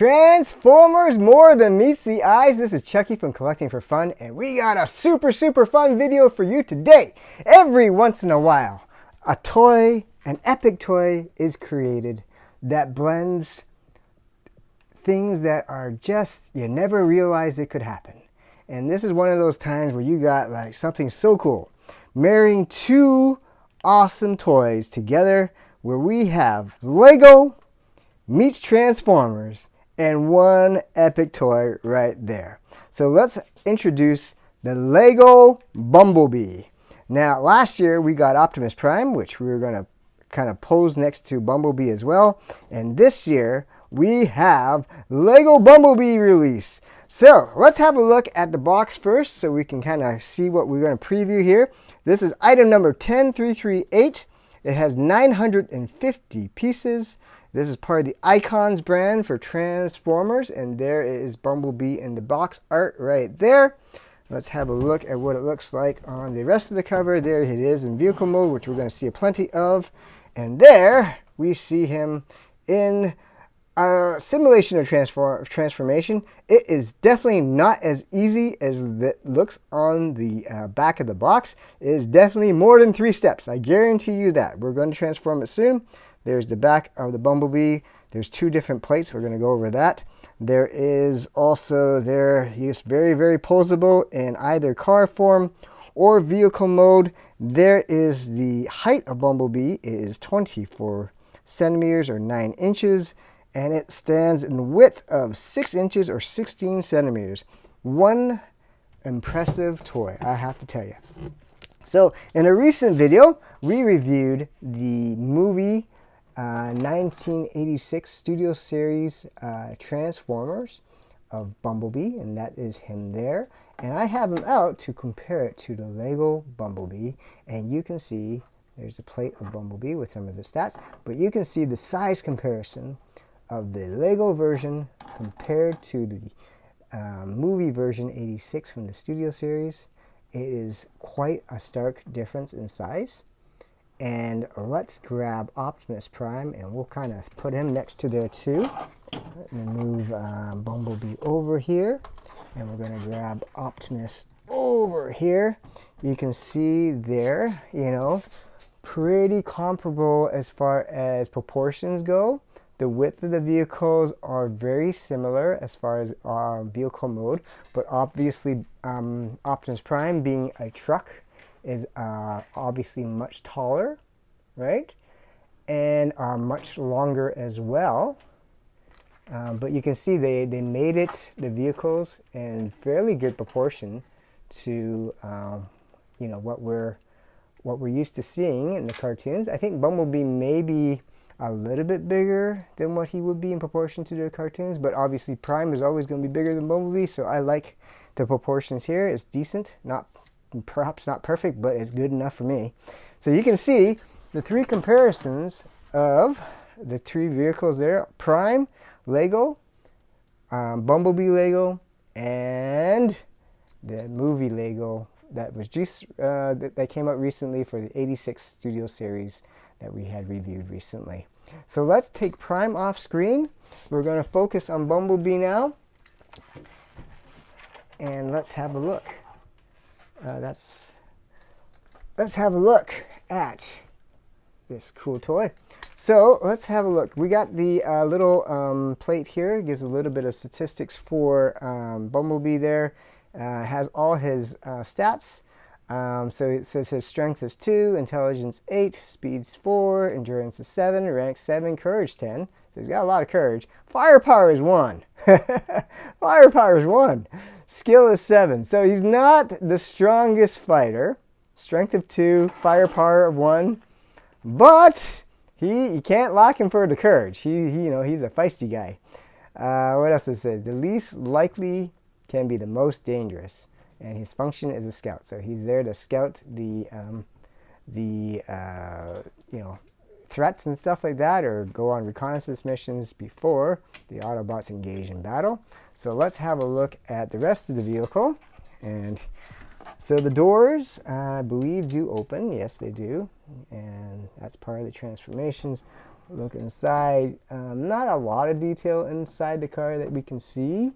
Transformers more than meets the eyes. This is Chucky from Collecting for Fun, and we got a super fun video for you today. Every once in a while, a toy, an epic toy is created that blends things that are just, you never realized it could happen. And this is one of those times where you got like something so cool. Marrying two awesome toys together where we have Lego meets Transformers and one epic toy right there. So let's introduce the Lego Bumblebee. Now last year we got Optimus Prime, which we were going to kind of pose next to Bumblebee as well. And this year we have Lego Bumblebee release. So let's have a look at the box first so we can kind of see what we're going to preview here. This is item number 10338. It has 950 pieces. This is part of the Icons brand for Transformers, and there is Bumblebee in the box art right there. Let's have a look at what it looks like on the rest of the cover. There it is in vehicle mode, which we're going to see plenty of. And there we see him in a simulation of transformation. It is definitely not as easy as it looks on the back of the box. It is definitely more than 3 steps. I guarantee you that. We're going to transform it soon. There's the back of the Bumblebee. There's 2 different plates. We're going to go over that. There is also he's very posable in either car form or vehicle mode. There is the height of Bumblebee is 24 centimeters or 9 inches. And it stands in width of 6 inches or 16 centimeters. One impressive toy, I have to tell you. So in a recent video, we reviewed the movie 1986 Studio Series Transformers of Bumblebee, and that is him there. And I have him out to compare it to the Lego Bumblebee, and you can see there's a plate of Bumblebee with some of the stats, but you can see the size comparison of the Lego version compared to the movie version 86 from the Studio Series. It is quite a stark difference in size. And let's grab Optimus Prime and we'll kind of put him next to there too. Let me move Bumblebee over here, and we're going to grab Optimus over here. You can see there, pretty comparable as far as proportions go. The width of the vehicles are very similar as far as vehicle mode, but obviously Optimus Prime being a truck is obviously much taller, right? And are much longer as well. But you can see they made the vehicles in fairly good proportion to what we're used to seeing in the cartoons. I think Bumblebee may be a little bit bigger than what he would be in proportion to the cartoons, but obviously Prime is always going to be bigger than Bumblebee, so I like the proportions here. It's decent, perhaps not perfect, but it's good enough for me. So you can see the 3 comparisons of the 3 vehicles there: Prime, Lego, Bumblebee Lego, and the movie Lego that was just that came out recently for the 86 Studio Series that we had reviewed recently. So let's take Prime off screen. We're going to focus on Bumblebee now, and let's have a look. Let's have a look at this cool toy. So let's have a look. We got the little plate here. It gives a little bit of statistics for Bumblebee there. Has all his stats. So it says his strength is 2, intelligence 8, speed's 4, endurance is 7, rank 7, courage 10. So he's got a lot of courage. Firepower is 1. Firepower is 1. Skill is 7. So he's not the strongest fighter. Strength of 2, firepower of 1. But you can't lock him for the courage. He's a feisty guy. What else does it say? The least likely can be the most dangerous. And his function is a scout, so he's there to scout the threats and stuff like that, or go on reconnaissance missions before the Autobots engage in battle. So let's have a look at the rest of the vehicle. And so the doors, I believe, do open. Yes, they do, and that's part of the transformations. look inside. Not a lot of detail inside the car that we can see,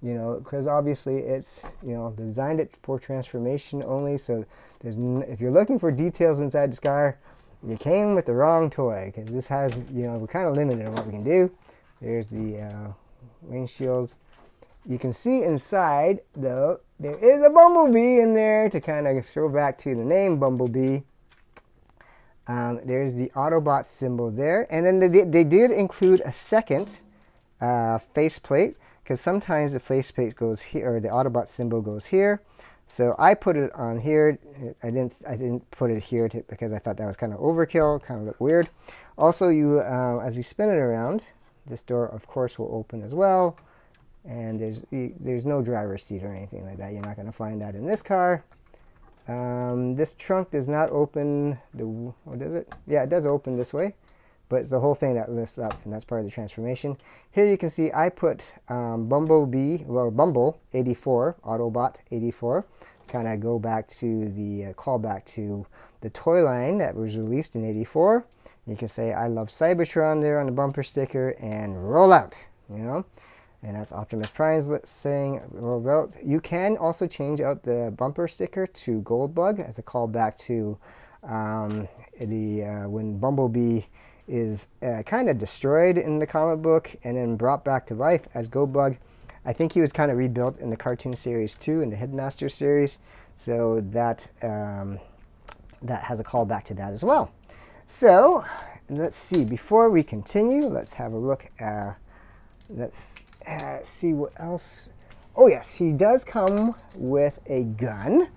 you know, because obviously it's, you know, designed it for transformation only. So if you're looking for details inside this car, you came with the wrong toy, because this has, you know, we're kind of limited on what we can do. There's the windshields. You can see inside, though, there is a Bumblebee in there to kind of throw back to the name Bumblebee. There's the Autobot symbol there. And then they did include a second faceplate, because sometimes the faceplate goes here, or the Autobot symbol goes here. So I put it on here. I didn't put it here because I thought that was kind of overkill, kind of look weird. Also, as we spin it around, this door, of course, will open as well. And there's no driver's seat or anything like that. You're not going to find that in this car. This trunk does not open. What does it? Yeah, it does open this way, but it's the whole thing that lifts up, and that's part of the transformation. Here you can see I put Bumblebee, well, Bumble 84, Autobot 84, kind of go back to the callback to the toy line that was released in '84. You can say I love Cybertron there on the bumper sticker and roll out, you know. And that's Optimus Prime's saying roll out. You can also change out the bumper sticker to Goldbug as a callback to when Bumblebee is kind of destroyed in the comic book and then brought back to life as Goldbug. I think he was kind of rebuilt in the cartoon series too, in the Headmaster series. So that that has a callback to that as well. So let's see. Before we continue, let's have a look. Let's see what else. Oh yes, he does come with a gun.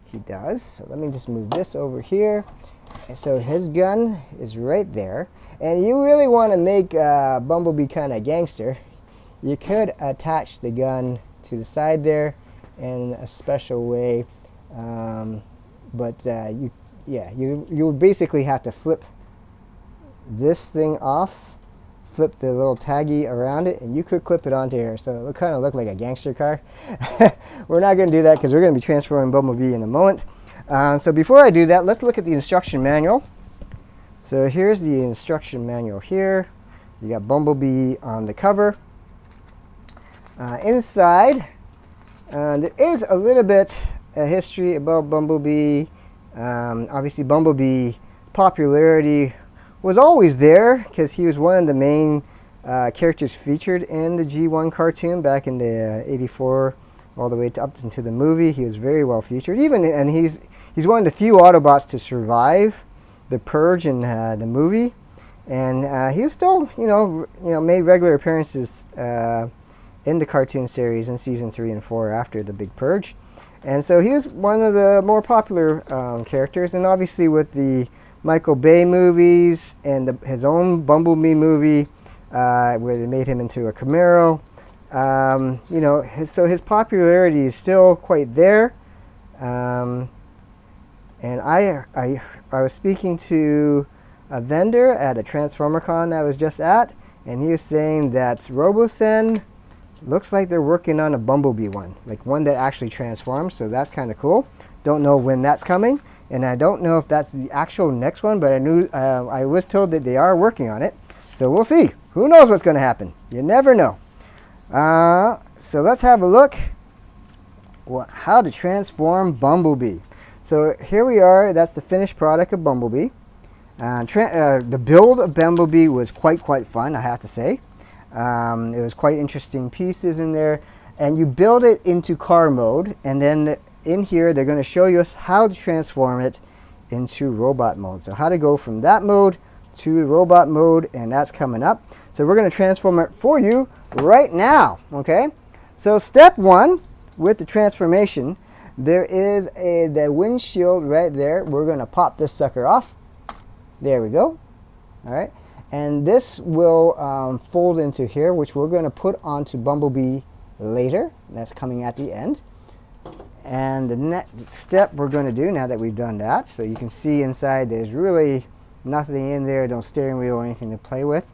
He does. So let me just move this over here. And so his gun is right there. And you really want to make Bumblebee kind of gangster, you could attach the gun to the side there in a special way. You basically have to flip this thing off, flip the little taggy around it, and you could clip it onto here, so it'll kind of look like a gangster car. We're not going to do that because we're going to be transforming Bumblebee in a moment. So before I do that, let's look at the instruction manual. So here's the instruction manual here. You got Bumblebee on the cover. Inside, there is a little bit of history about Bumblebee. Obviously, Bumblebee popularity was always there because he was one of the main characters featured in the G1 cartoon back in the '84 all the way up into the movie. He was very well featured. And he's one of the few Autobots to survive the purge in the movie. And he was still, made regular appearances in the cartoon series in season 3 and 4 after the big purge. And so he was one of the more popular characters. And obviously with the Michael Bay movies and his own Bumblebee movie, where they made him into a Camaro, so his popularity is still quite there. And I was speaking to a vendor at a Transformer Con I was just at, and he was saying that RoboSen looks like they're working on a Bumblebee one, like one that actually transforms, so that's kind of cool. Don't know when that's coming, and I don't know if that's the actual next one, but I was told that they are working on it, so we'll see. Who knows what's going to happen? You never know. So let's have a look how to transform Bumblebee. So here we are. That's the finished product of Bumblebee. The build of Bumblebee was quite fun, I have to say. It was quite interesting pieces in there, and you build it into car mode, and then in here they're going to show you how to transform it into robot mode. So how to go from that mode to robot mode, and that's coming up. So we're going to transform it for you right now. Okay, so step 1 with the transformation, there is the windshield right there. We're going to pop this sucker off. There we go. All right, and this will fold into here, which we're going to put onto Bumblebee later. That's coming at the end. And the next step we're going to do, now that we've done that, so you can see inside there's really nothing in there, no steering wheel or anything to play with.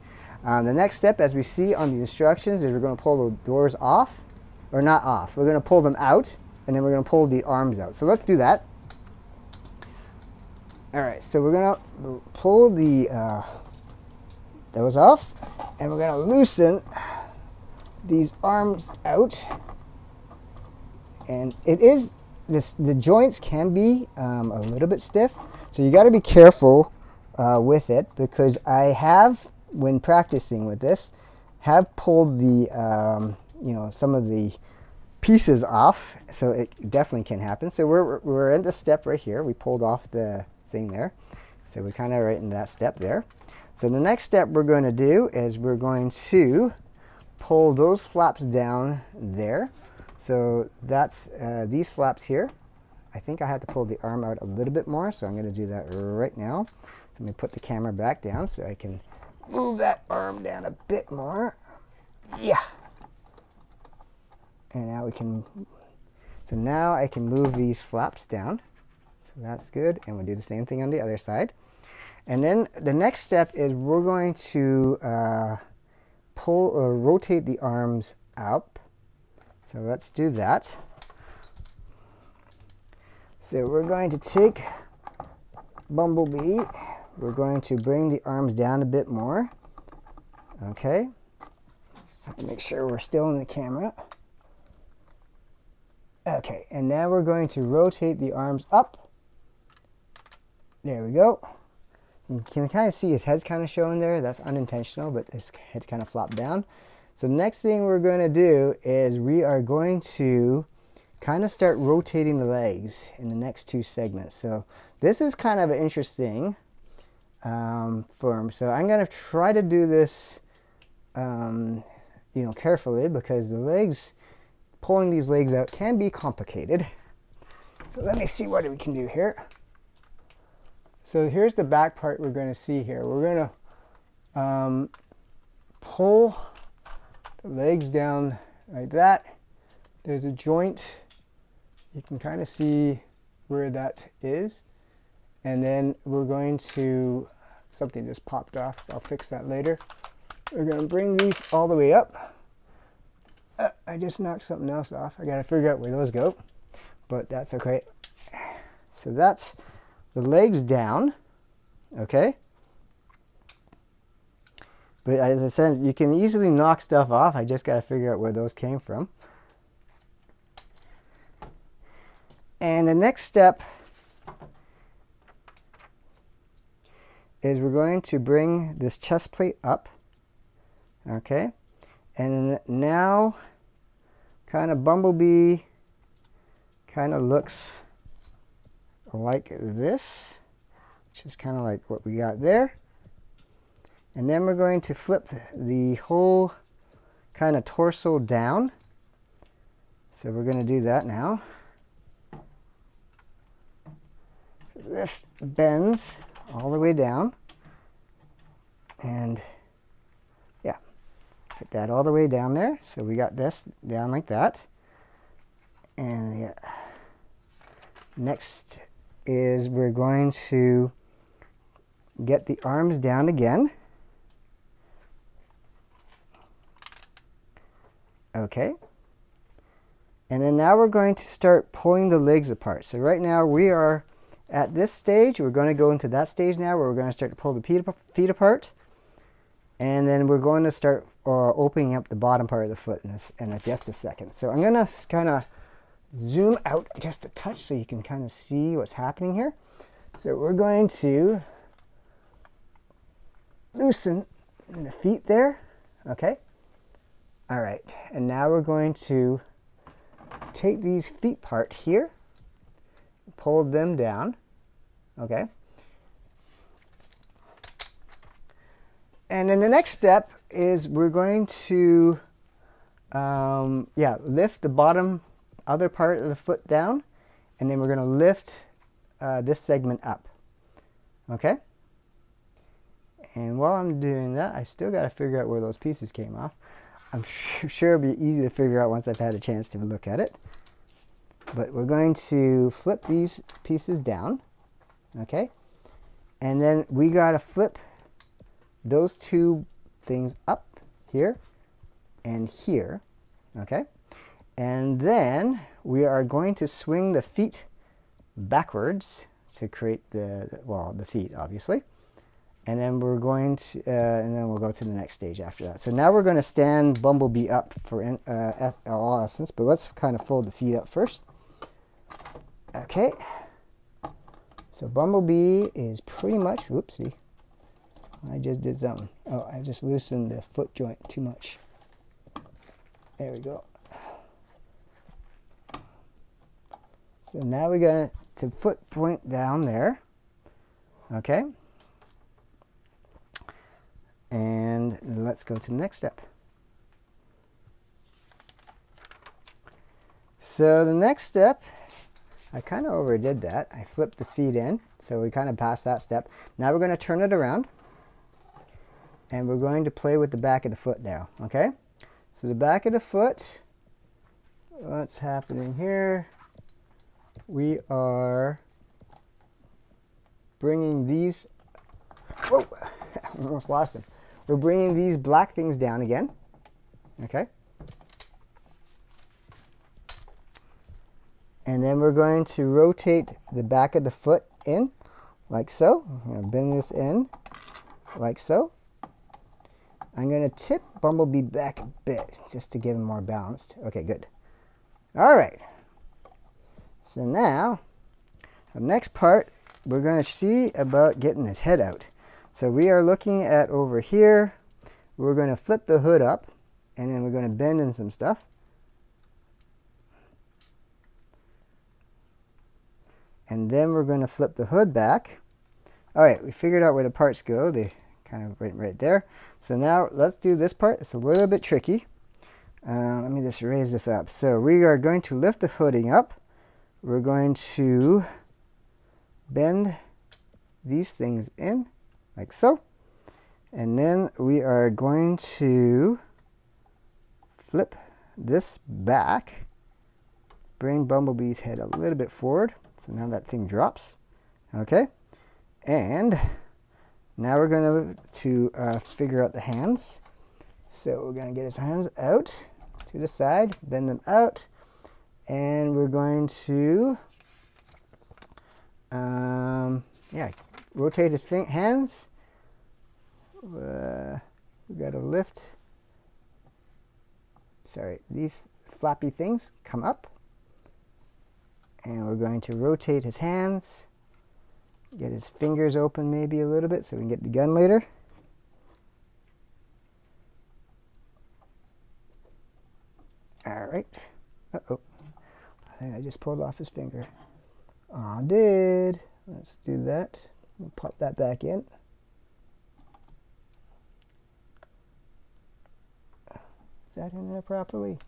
The next step, as we see on the instructions, is we're going to pull the doors off, or not off. We're going to pull them out, and then we're going to pull the arms out. So let's do that. All right, so we're going to pull the those off, and we're going to loosen these arms out. And it is this, the joints can be a little bit stiff, so you got to be careful with it, because I have, when practicing with this, have pulled the you know, some of the pieces off, so it definitely can happen. So we're in the step right here. We pulled off the thing there, so we're kind of right in that step there. So the next step we're going to do is we're going to pull those flaps down there. So that's these flaps here. I think I had to pull the arm out a little bit more, so I'm going to do that right now. Let me put the camera back down so I can move that arm down a bit more. Yeah. And now we can, so now I can move these flaps down. So that's good. And we'll do the same thing on the other side. And then the next step is we're going to pull or rotate the arms up. So let's do that. So we're going to take Bumblebee. We're going to bring the arms down a bit more. Okay. Have to make sure we're still in the camera. Okay, and now we're going to rotate the arms up. There we go. You can kind of see his head's kind of showing there. That's unintentional, but his head kind of flopped down. So the next thing we're going to do is we are going to kind of start rotating the legs in the next two segments. So this is kind of interesting form. So I'm going to try to do this you know, carefully, because the legs, pulling these legs out can be complicated. So let me see what we can do here. So here's the back part we're going to see here. We're going to pull the legs down like that. There's a joint. You can kind of see where that is. And then we're going to, something just popped off. I'll fix that later. We're going to bring these all the way up. I just knocked something else off. I got to figure out where those go, but that's okay. So that's the legs down, okay? But as I said, you can easily knock stuff off. I just got to figure out where those came from. And the next step is we're going to bring this chest plate up, okay? And now kind of Bumblebee kind of looks like this, which is kind of like what we got there. And then we're going to flip the whole kind of torso down. So we're going to do that now. So this bends all the way down. And put that all the way down there. So we got this down like that. And yeah. Next is we're going to get the arms down again. Okay. And then now we're going to start pulling the legs apart. So right now we are at this stage. We're going to go into that stage now where we're going to start to pull the feet apart. And then we're going to start opening up the bottom part of the foot in just a second. So I'm going to kind of zoom out just a touch so you can kind of see what's happening here. So we're going to loosen the feet there. Okay. All right. And now we're going to take these feet part here, pull them down. Okay. And then the next step is we're going to lift the bottom other part of the foot down, and then we're going to lift this segment up. Okay? And while I'm doing that, I still got to figure out where those pieces came off. I'm sure it'll be easy to figure out once I've had a chance to look at it. But we're going to flip these pieces down. Okay? And then we got to flip those two things up here and here, okay? And then we are going to swing the feet backwards to create the feet, obviously. And then we're going to, and then we'll go to the next stage after that. So now we're going to stand Bumblebee up for all essence, but let's kind of fold the feet up first. Okay. So Bumblebee is pretty much, whoopsie, I just did something. Oh, I just loosened the foot joint too much. There we go. So now we're going to foot point down there. Okay. And let's go to the next step. So the next step, I kind of overdid that. I flipped the feet in, so we kind of passed that step. Now we're going to turn it around, and we're going to play with the back of the foot now, okay? So the back of the foot, what's happening here? We are bringing these, whoa, I almost lost them. We're bringing these black things down again, okay? And then we're going to rotate the back of the foot in, like so. I'm going to bend this in, like so. I'm going to tip Bumblebee back a bit, just to get him more balanced. Okay, good. All right. So now, the next part, we're going to see about getting his head out. So we are looking at over here. We're going to flip the hood up, and then we're going to bend in some stuff. And then we're going to flip the hood back. All right, we figured out where the parts go. They kind of went right there. So now let's do this part. It's a little bit tricky. Let me just raise this up. So we are going to lift the hooding up. We're going to bend these things in, like so. And then we are going to flip this back, bring Bumblebee's head a little bit forward. So now that thing drops, okay? And now we're going to figure out the hands. So we're going to get his hands out to the side, bend them out, and we're going to, rotate his hands. We got to lift, these flappy things come up. And we're going to rotate his hands, get his fingers open maybe a little bit so we can get the gun later. All right. Uh-oh. I think I just pulled off his finger. I did. Let's do that. We'll pop that back in. Is that in there properly?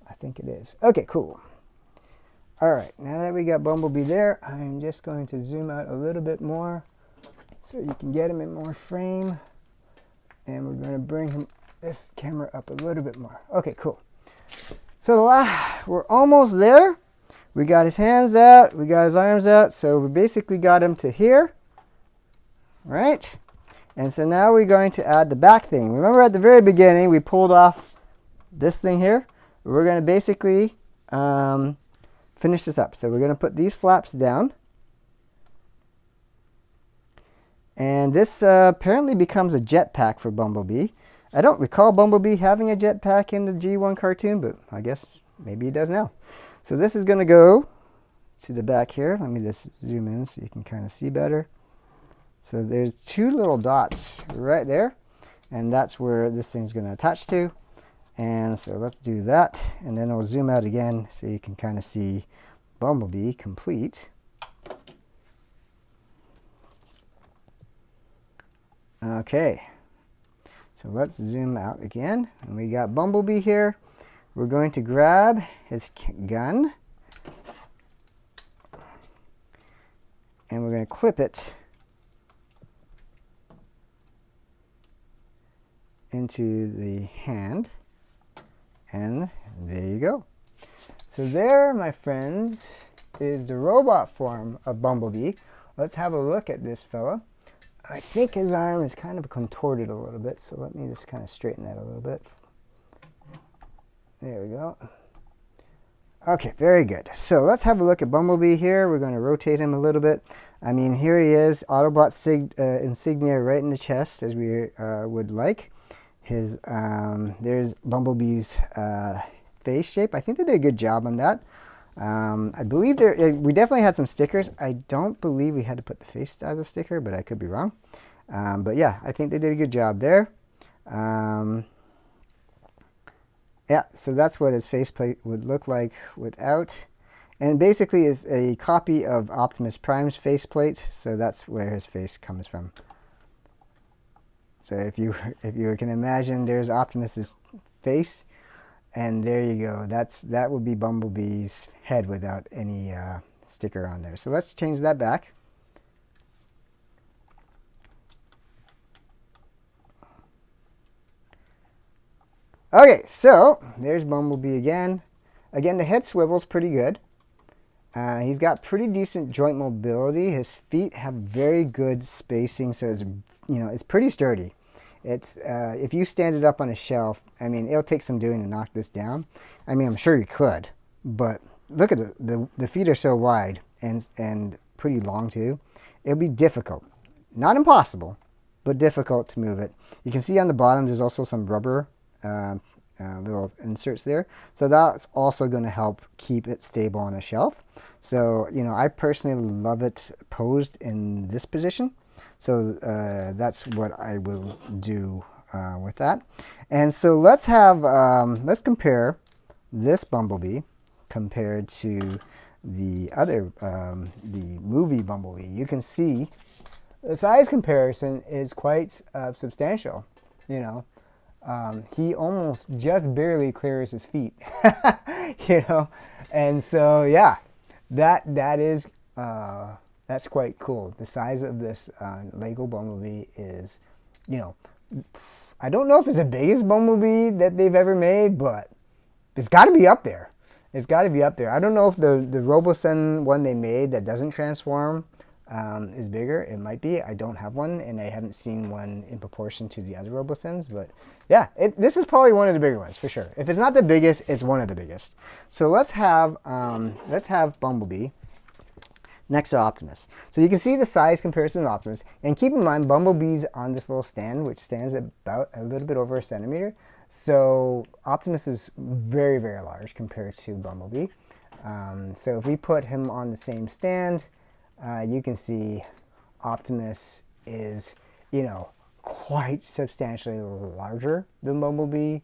I think it is. Okay, cool. All right, now that we got Bumblebee there, I'm just going to zoom out a little bit more so you can get him in more frame. And we're going to bring this camera up a little bit more. Okay, cool. So we're almost there. We got his hands out, we got his arms out, so we basically got him to here, right? And so now we're going to add the back thing. Remember at the very beginning, we pulled off this thing here? We're going to basically finish this up. So we're going to put these flaps down. And this apparently becomes a jetpack for Bumblebee. I don't recall Bumblebee having a jetpack in the G1 cartoon, but I guess maybe he does now. So this is going to go to the back here. Let me just zoom in so you can kind of see better. So there's two little dots right there, and that's where this thing's going to attach to. And so let's do that, and then I'll zoom out again so you can kind of see Bumblebee complete. Okay, so let's zoom out again, and we got Bumblebee here. We're going to grab his gun, and we're going to clip it into the hand, and there you go. So there, my friends, is the robot form of Bumblebee. Let's have a look at this fella. I think his arm is kind of contorted a little bit, so let me just kind of straighten that a little bit. There we go. Okay, very good. So let's have a look at Bumblebee here. We're going to rotate him a little bit. I mean, here he is, Autobot insignia right in the chest, as we would like. There's Bumblebee's face shape. I think they did a good job on that. I believe we definitely had some stickers. I don't believe we had to put the face as a sticker, but I could be wrong. But yeah, I think they did a good job there. Yeah, so that's what his faceplate would look like without. And basically is a copy of Optimus Prime's faceplate, so that's where his face comes from. So if you can imagine, there's Optimus's face, and there you go. That would be Bumblebee's head without any sticker on there. So let's change that back. Okay, so there's Bumblebee again. Again, the head swivel's pretty good. He's got pretty decent joint mobility. His feet have very good spacing, so it's pretty sturdy. It's if you stand it up on a shelf, I mean, it'll take some doing to knock this down. I mean, I'm sure you could, but look at the feet are so wide and pretty long too. It'll be difficult, not impossible, but difficult to move it. You can see on the bottom there's also some rubber little inserts there, so that's also going to help keep it stable on a shelf. So I personally love it posed in this position, so that's what I will do with that. And so let's compare this Bumblebee compared to the other the movie Bumblebee. You can see the size comparison is quite substantial. He almost just barely clears his feet, and so yeah, that's quite cool. The size of this Lego Bumblebee is, I don't know if it's the biggest Bumblebee that they've ever made, but it's got to be up there. It's got to be up there. I don't know if the RoboSen one they made that doesn't transform is bigger. It might be. I don't have one, and I haven't seen one in proportion to the other RoboSens. But yeah, this is probably one of the bigger ones for sure. If it's not the biggest, it's one of the biggest. So let's have Bumblebee next to Optimus. So you can see the size comparison of Optimus, and keep in mind Bumblebee's on this little stand, which stands about a little bit over a centimeter. So Optimus is very, very large compared to Bumblebee. So if we put him on the same stand, you can see Optimus is, quite substantially larger than Bumblebee.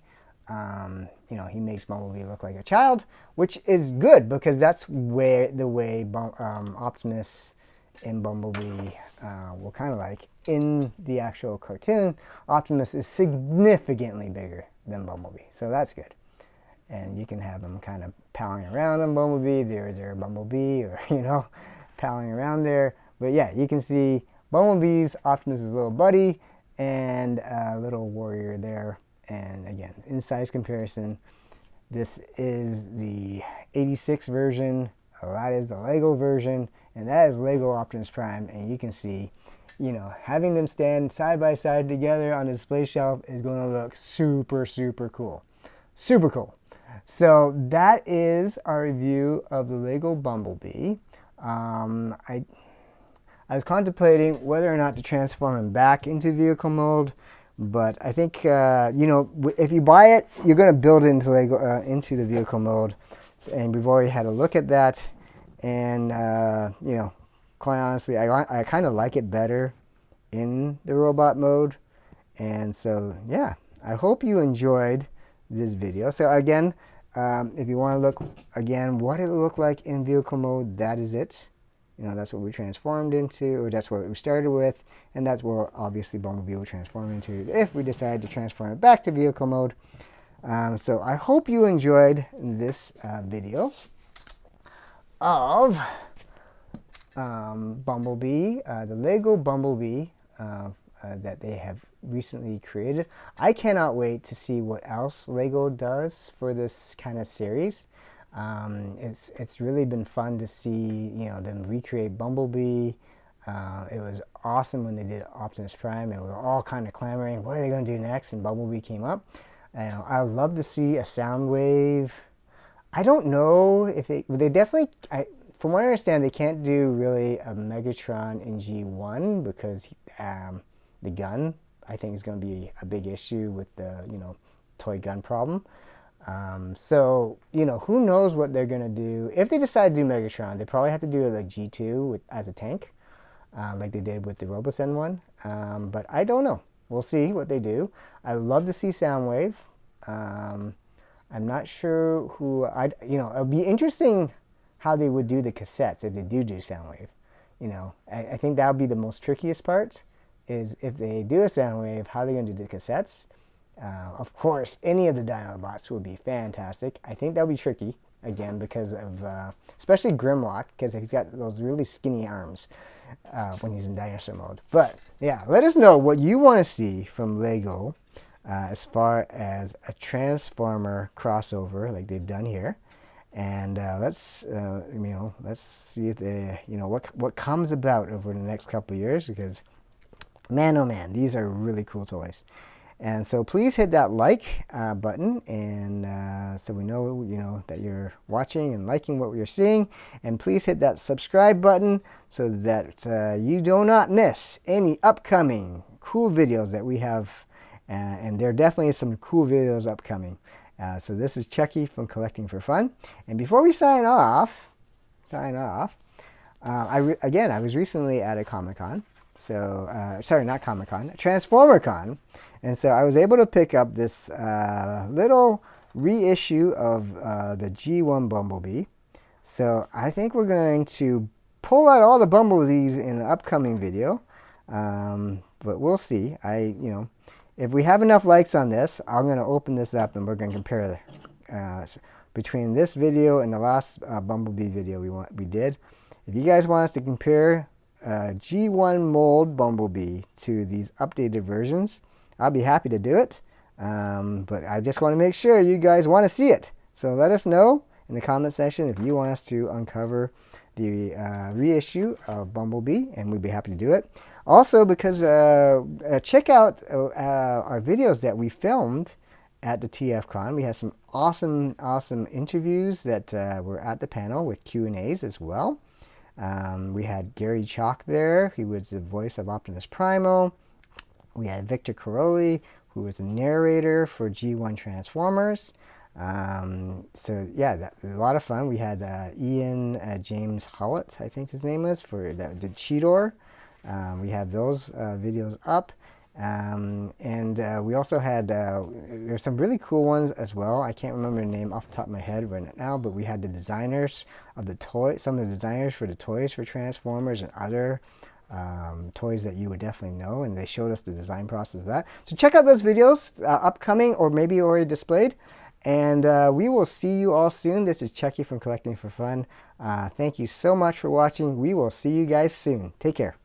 He makes Bumblebee look like a child, which is good because that's the way Optimus and Bumblebee were kind of like in the actual cartoon. Optimus is significantly bigger than Bumblebee, so that's good. And you can have them kind of palling around on Bumblebee. They're Bumblebee, or palling around there. But yeah, you can see Bumblebee's Optimus's little buddy and a little warrior there. And again, in size comparison, this is the 86 version, that is the Lego version, and that is Lego Optimus Prime. And you can see, having them stand side by side together on a display shelf is going to look super, super cool. Super cool. So that is our review of the Lego Bumblebee. I was contemplating whether or not to transform him back into vehicle mode, but I think if you buy it, you're going to build it into Lego into the vehicle mode, and we've already had a look at that. And quite honestly, I kind of like it better in the robot mode. And so yeah, I hope you enjoyed this video. So again, if you want to look again what it'll look like in vehicle mode, that is it. That's what we transformed into, or that's what we started with, and that's what obviously Bumblebee will transform into if we decide to transform it back to vehicle mode. So I hope you enjoyed this video of Bumblebee, the Lego Bumblebee that they have recently created. I cannot wait to see what else Lego does for this kind of series. It's really been fun to see them recreate Bumblebee. It was awesome when they did Optimus Prime, and we were all kind of clamoring, what are they going to do next? And Bumblebee came up. I'd love to see a Soundwave. I don't know if they definitely, from what I understand, they can't do really a Megatron in G1 because the gun, I think, is going to be a big issue with the, toy gun problem. So, who knows what they're going to do. If they decide to do Megatron, they probably have to do it like G2 as a tank, like they did with the Robosen one. But I don't know. We'll see what they do. I love to see Soundwave. I'm not sure who it'll be interesting how they would do the cassettes if they do Soundwave. I think that would be the most trickiest part, is if they do a Soundwave, how they're going to do the cassettes. Of course, any of the Dinobots would be fantastic. I think that would be tricky, again, because of, especially Grimlock, because he's got those really skinny arms when he's in dinosaur mode. But, yeah, let us know what you want to see from Lego as far as a Transformer crossover like they've done here. And let's see if they, what comes about over the next couple of years, because, man, oh man, these are really cool toys. And so please hit that like button, and so we know, that you're watching and liking what we're seeing. And please hit that subscribe button so that you do not miss any upcoming cool videos that we have. And there definitely is some cool videos upcoming. So this is Chucky from Collecting for Fun. And before we sign off, I was recently at a Comic-Con. So, sorry, not Comic-Con, Transformer Con. And so I was able to pick up this little reissue of the G1 Bumblebee. So I think we're going to pull out all the Bumblebees in an upcoming video. But we'll see. If we have enough likes on this, I'm going to open this up and we're going to compare between this video and the last Bumblebee video we did. If you guys want us to compare G1 mold Bumblebee to these updated versions, I'll be happy to do it. But I just want to make sure you guys want to see it. So let us know in the comment section if you want us to uncover the reissue of Bumblebee, and we'd be happy to do it. Also, because check out our videos that we filmed at the TFCon. We had some awesome interviews that were at the panel with Q&As as well. We had Gary Chalk there, who was the voice of Optimus Prime. We had Victor Caroli, who was the narrator for G1 Transformers. So yeah, a lot of fun. We had Ian James Hollett, I think his name is, that did Cheetor. We have those videos up. And we also had, there's some really cool ones as well. I can't remember the name off the top of my head right now, but we had the designers of the toy, some of the designers for the toys for Transformers and other toys that you would definitely know, and they showed us the design process of that. So check out those videos, upcoming or maybe already displayed. And we will see you all soon. This is Chucky from Collecting for Fun. Thank you so much for watching. We will see you guys soon. Take care.